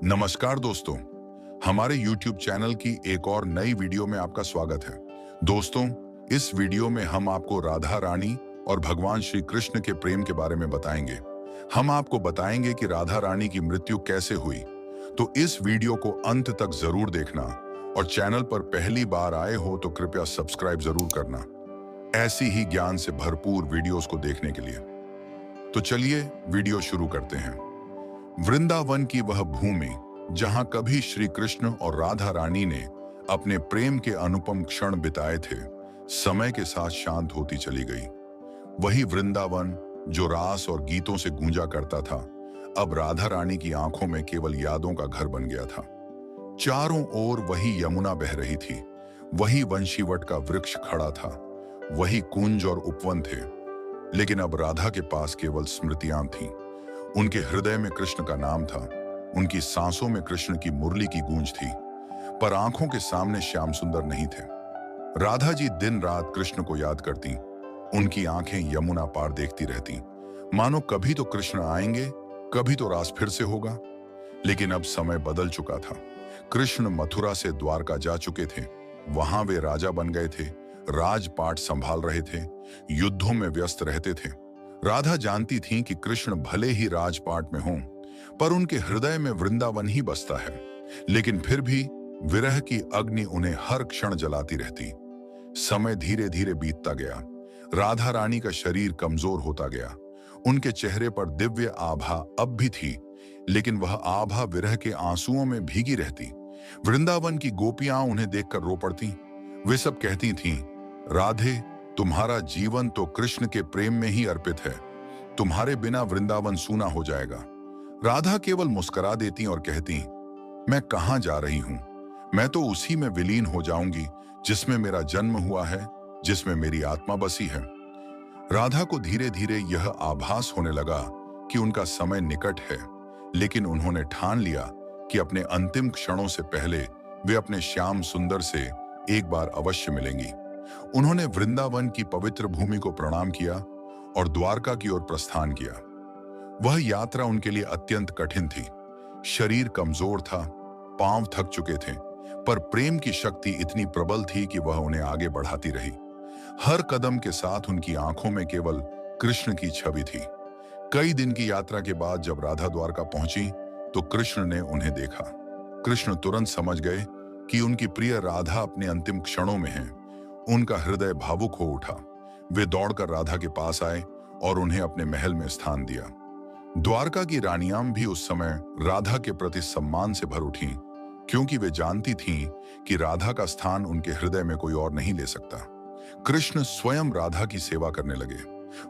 नमस्कार दोस्तों, हमारे YouTube चैनल की एक और नई वीडियो में आपका स्वागत है। दोस्तों, इस वीडियो में हम आपको राधा रानी और भगवान श्री कृष्ण के प्रेम के बारे में बताएंगे। हम आपको बताएंगे कि राधा रानी की मृत्यु कैसे हुई। तो इस वीडियो को अंत तक जरूर देखना और चैनल पर पहली बार आए हो तो कृपया सब्सक्राइब जरूर करना, ऐसी ही ज्ञान से भरपूर वीडियोस को देखने के लिए। तो चलिए वीडियो शुरू करते हैं। वृंदावन की वह भूमि जहां कभी श्री कृष्ण और राधा रानी ने अपने प्रेम के अनुपम क्षण बिताए थे, समय के साथ शांत होती चली गई। वही वृंदावन जो रास और गीतों से गूंजा करता था, अब राधा रानी की आंखों में केवल यादों का घर बन गया था। चारों ओर वही यमुना बह रही थी, वही वंशीवट का वृक्ष खड़ा था, वही कुंज और उपवन थे, लेकिन अब राधा के पास केवल स्मृतियां थीं। उनके हृदय में कृष्ण का नाम था, उनकी सांसों में कृष्ण की मुरली की गूंज थी, पर आंखों के सामने श्याम सुंदर नहीं थे। राधा जी दिन रात कृष्ण को याद करती, उनकी आंखें यमुना पार देखती रहती, मानो कभी तो कृष्ण आएंगे, कभी तो रास फिर से होगा। लेकिन अब समय बदल चुका था। कृष्ण मथुरा से द्वारका जा चुके थे, वहां वे राजा बन गए थे, राजपाट संभाल रहे थे, युद्धों में व्यस्त रहते थे। राधा जानती थीं कि कृष्ण भले ही राजपाट में हों, पर उनके हृदय में वृंदावन ही बसता है। लेकिन फिर भी विरह की अग्नि उन्हें हर क्षण जलाती रहती। समय धीरे धीरे बीतता गया, राधा रानी का शरीर कमजोर होता गया। उनके चेहरे पर दिव्य आभा अब भी थी, लेकिन वह आभा विरह के आंसुओं में भीगी रहती। वृंदावन की गोपियां उन्हें देखकर रो पड़ती। वे सब कहती थीं, राधे, तुम्हारा जीवन तो कृष्ण के प्रेम में ही अर्पित है, तुम्हारे बिना वृंदावन सूना हो जाएगा। राधा केवल मुस्कुरा देती और कहती, मैं कहां जा रही हूं, मैं तो उसी में विलीन हो जाऊंगी जिसमें मेरा जन्म हुआ है, जिसमें मेरी आत्मा बसी है। राधा को धीरे धीरे यह आभास होने लगा कि उनका समय निकट है, लेकिन उन्होंने ठान लिया कि अपने अंतिम क्षणों से पहले वे अपने श्याम सुंदर से एक बार अवश्य मिलेंगी। उन्होंने वृंदावन की पवित्र भूमि को प्रणाम किया और द्वारका की ओर प्रस्थान किया। वह यात्रा उनके लिए अत्यंत कठिन थी। शरीर कमजोर था, पांव थक चुके थे, पर प्रेम की शक्ति इतनी प्रबल थी कि वह उन्हें आगे बढ़ाती रही। हर कदम के साथ उनकी आंखों में केवल कृष्ण की छवि थी। कई दिन की यात्रा के बाद जब राधा द्वारका पहुंची तो कृष्ण ने उन्हें देखा। कृष्ण तुरंत समझ गए कि उनकी प्रिय राधा अपने अंतिम क्षणों में है। उनका हृदय भावुक हो उठा। वे दौड़कर राधा के पास आए और उन्हें अपने महल में स्थान दिया। द्वारका की रानियां भी उस समय राधा के प्रति सम्मान से भर उठीं, क्योंकि वे जानती थीं कि राधा का स्थान उनके हृदय में कोई और नहीं ले सकता। कृष्ण स्वयं राधा की सेवा करने लगे।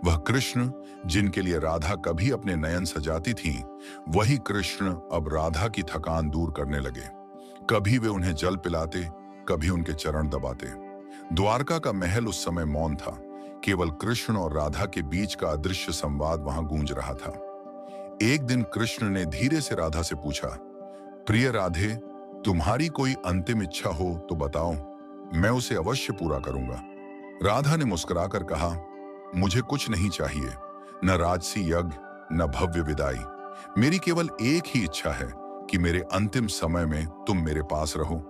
वह कृष्ण जिनके लिए राधा कभी अपने नयन सजाती थी, वही कृष्ण अब राधा की थकान दूर करने लगे। कभी वे उन्हें जल पिलाते, कभी उनके चरण दबाते। द्वारका का महल उस समय मौन था। केवल कृष्ण और राधा के बीच का अदृश्य संवाद वहां गूंज रहा था। एक दिन कृष्ण ने धीरे से राधा से पूछा, प्रिय राधे, तुम्हारी कोई अंतिम इच्छा हो तो बताओ, मैं उसे अवश्य पूरा करूंगा। राधा ने मुस्कुराकर कहा, मुझे कुछ नहीं चाहिए, न राजसी यज्ञ, न भव्य विदाई। मेरी केवल एक ही इच्छा है कि मेरे अंतिम समय में तुम मेरे पास रहो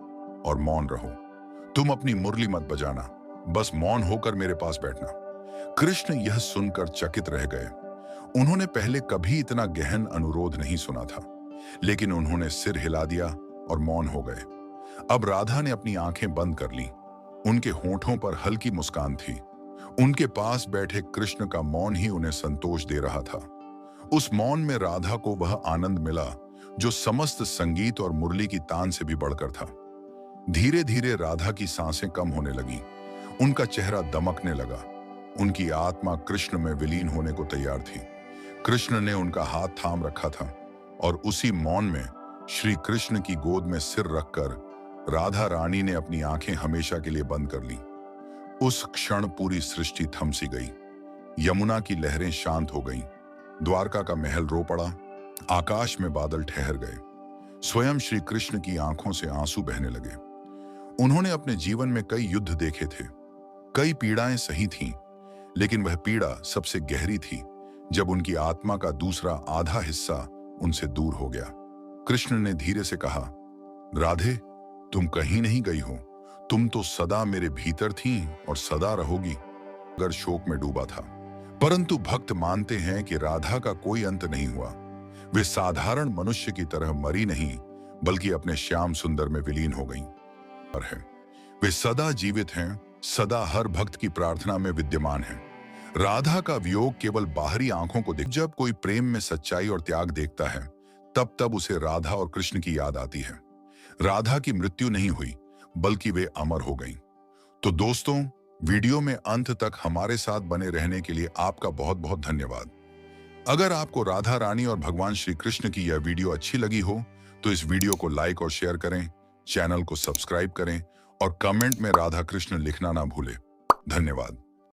और मौन रहो। तुम अपनी मुरली मत बजाना, बस मौन होकर मेरे पास बैठना। कृष्ण यह सुनकर चकित रह गए। उन्होंने पहले कभी इतना गहन अनुरोध नहीं सुना था, लेकिन उन्होंने सिर हिला दिया और मौन हो गए। अब राधा ने अपनी आंखें बंद कर लीं। उनके होठों पर हल्की मुस्कान थी। उनके पास बैठे कृष्ण का मौन ही उन्हें संतोष दे रहा था। उस मौन में राधा को वह आनंद मिला जो समस्त संगीत और मुरली की तान से भी बढ़कर था। धीरे धीरे राधा की सांसें कम होने लगीं, उनका चेहरा दमकने लगा। उनकी आत्मा कृष्ण में विलीन होने को तैयार थी। कृष्ण ने उनका हाथ थाम रखा था और उसी मौन में श्री कृष्ण की गोद में सिर रखकर राधा रानी ने अपनी आंखें हमेशा के लिए बंद कर लीं। उस क्षण पूरी सृष्टि थम सी गई। यमुना की लहरें शांत हो गईं, द्वारका का महल रो पड़ा, आकाश में बादल ठहर गए। स्वयं श्री कृष्ण की आंखों से आंसू बहने लगे। उन्होंने अपने जीवन में कई युद्ध देखे थे, कई पीड़ाएं सही थीं, लेकिन वह पीड़ा सबसे गहरी थी जब उनकी आत्मा का दूसरा आधा हिस्सा उनसे दूर हो गया। कृष्ण ने धीरे से कहा, राधे, तुम कहीं नहीं गई हो। तुम तो सदा मेरे भीतर थी और सदा रहोगी। अगर शोक में डूबा था, परंतु भक्त मानते हैं कि राधा का कोई अंत नहीं हुआ। वे साधारण मनुष्य की तरह मरी नहीं, बल्कि अपने श्याम सुंदर में विलीन हो गईं। और है, वे सदा जीवित हैं, सदा हर भक्त की प्रार्थना में विद्यमान हैं। राधा का वियोग केवल बाहरी आंखों को दिख, जब कोई प्रेम में सच्चाई और त्याग देखता है, तब तब उसे राधा और कृष्ण की याद आती है। राधा की मृत्यु नहीं हुई, बल्कि वे अमर हो गईं। तो दोस्तों, वीडियो में अंत तक हमारे साथ बने रहने के लिए आपका बहुत बहुत धन्यवाद। अगर आपको राधा रानी और भगवान श्री कृष्ण की यह वीडियो अच्छी लगी हो, तो इस वीडियो को लाइक और शेयर करें, चैनल को सब्सक्राइब करें और कमेंट में राधा कृष्ण लिखना ना भूलें। धन्यवाद।